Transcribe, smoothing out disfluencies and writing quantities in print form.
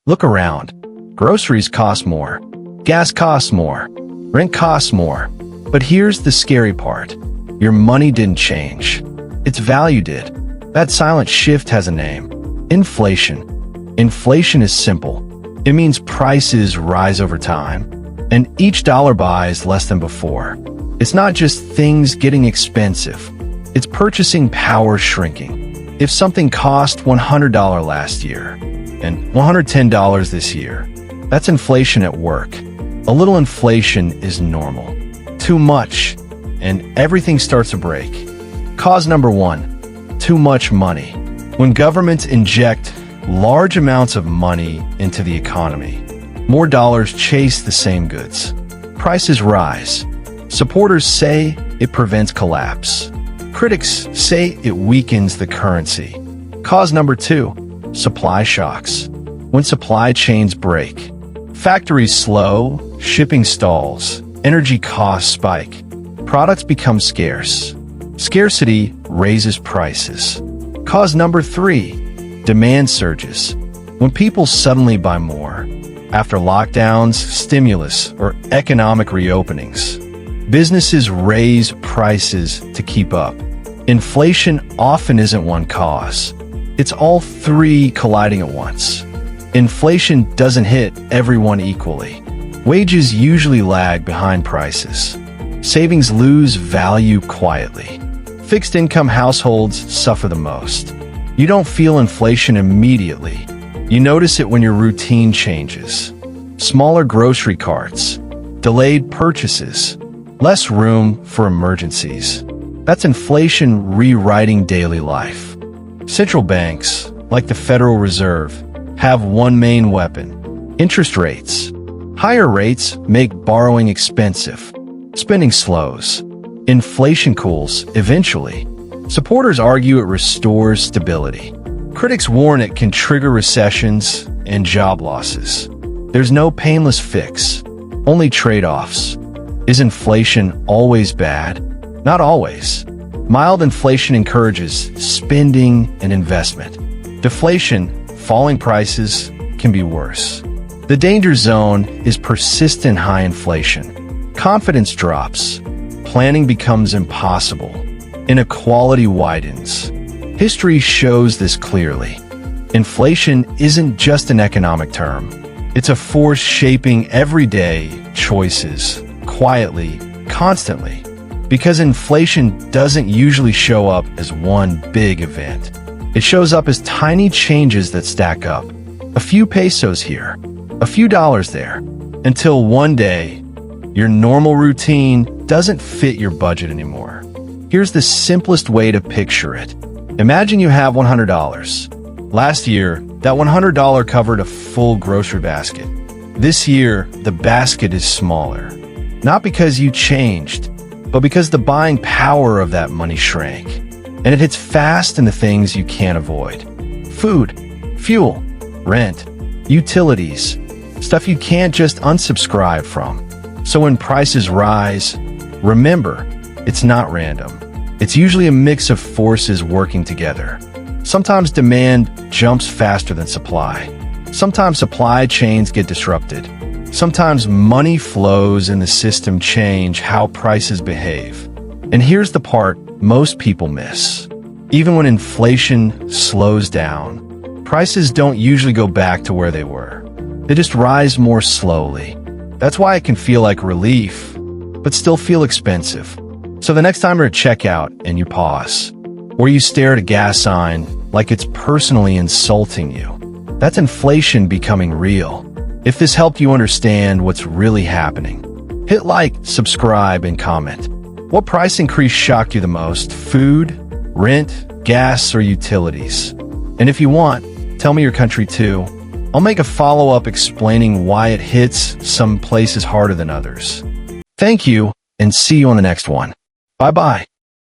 Look around. Groceries cost more. Gas costs more. Rent costs more. But here's the scary part. Your money didn't change. Its value did. That silent shift has a name. Inflation. Inflation is simple. It means prices rise over time, and each dollar buys less than before. It's not just things getting expensive. It's purchasing power shrinking. If something cost $100 last year and $110 this year, that's inflation at work. A little inflation is normal. Too much, and everything starts to break. Cause number one, too much money. When governments inject large amounts of money into the economy, more dollars chase the same goods. Prices rise. Supporters say it prevents collapse. Critics say it weakens the currency. Cause number two, supply shocks. When supply chains break, factories slow, shipping stalls, energy costs spike, products become scarce. Scarcity raises prices. Cause number three, demand surges. When people suddenly buy more, after lockdowns, stimulus, or economic reopenings, businesses raise prices to keep up. Inflation often isn't one cause. It's all three colliding at once. Inflation doesn't hit everyone equally. Wages usually lag behind prices. Savings lose value quietly. Fixed income households suffer the most. You don't feel inflation immediately. You notice it when your routine changes. Smaller grocery carts, delayed purchases, less room for emergencies. That's inflation rewriting daily life. Central banks, like the Federal Reserve, have one main weapon: interest rates. Higher rates make borrowing expensive. Spending slows. Inflation cools eventually. Supporters argue it restores stability. Critics warn it can trigger recessions and job losses. There's no painless fix, only trade-offs. Is inflation always bad? Not always. Mild inflation encourages spending and investment. Deflation, falling prices, can be worse. The danger zone is persistent high inflation. Confidence drops. Planning becomes impossible. Inequality widens. History shows this clearly. Inflation isn't just an economic term. It's a force shaping everyday choices, quietly, constantly. Because inflation doesn't usually show up as one big event. It shows up as tiny changes that stack up. A few pesos here, a few dollars there, until one day, your normal routine doesn't fit your budget anymore. Here's the simplest way to picture it. Imagine you have $100. Last year, that $100 covered a full grocery basket. This year, the basket is smaller. Not because you changed, but because the buying power of that money shrank. And it hits fast in the things you can't avoid. Food, fuel, rent, utilities, stuff you can't just unsubscribe from. So when prices rise, remember, it's not random. It's usually a mix of forces working together. Sometimes demand jumps faster than supply. Sometimes supply chains get disrupted. Sometimes money flows in the system change how prices behave. And here's the part most people miss. Even when inflation slows down, prices don't usually go back to where they were. They just rise more slowly. That's why it can feel like relief, but still feel expensive. So the next time you're at checkout and you pause, or you stare at a gas sign like it's personally insulting you, that's inflation becoming real. If this helped you understand what's really happening, hit like, subscribe, and comment. What price increase shocked you the most? Food, rent, gas, or utilities? And if you want, tell me your country too. I'll make a follow-up explaining why it hits some places harder than others. Thank you, and see you on the next one. Bye-bye.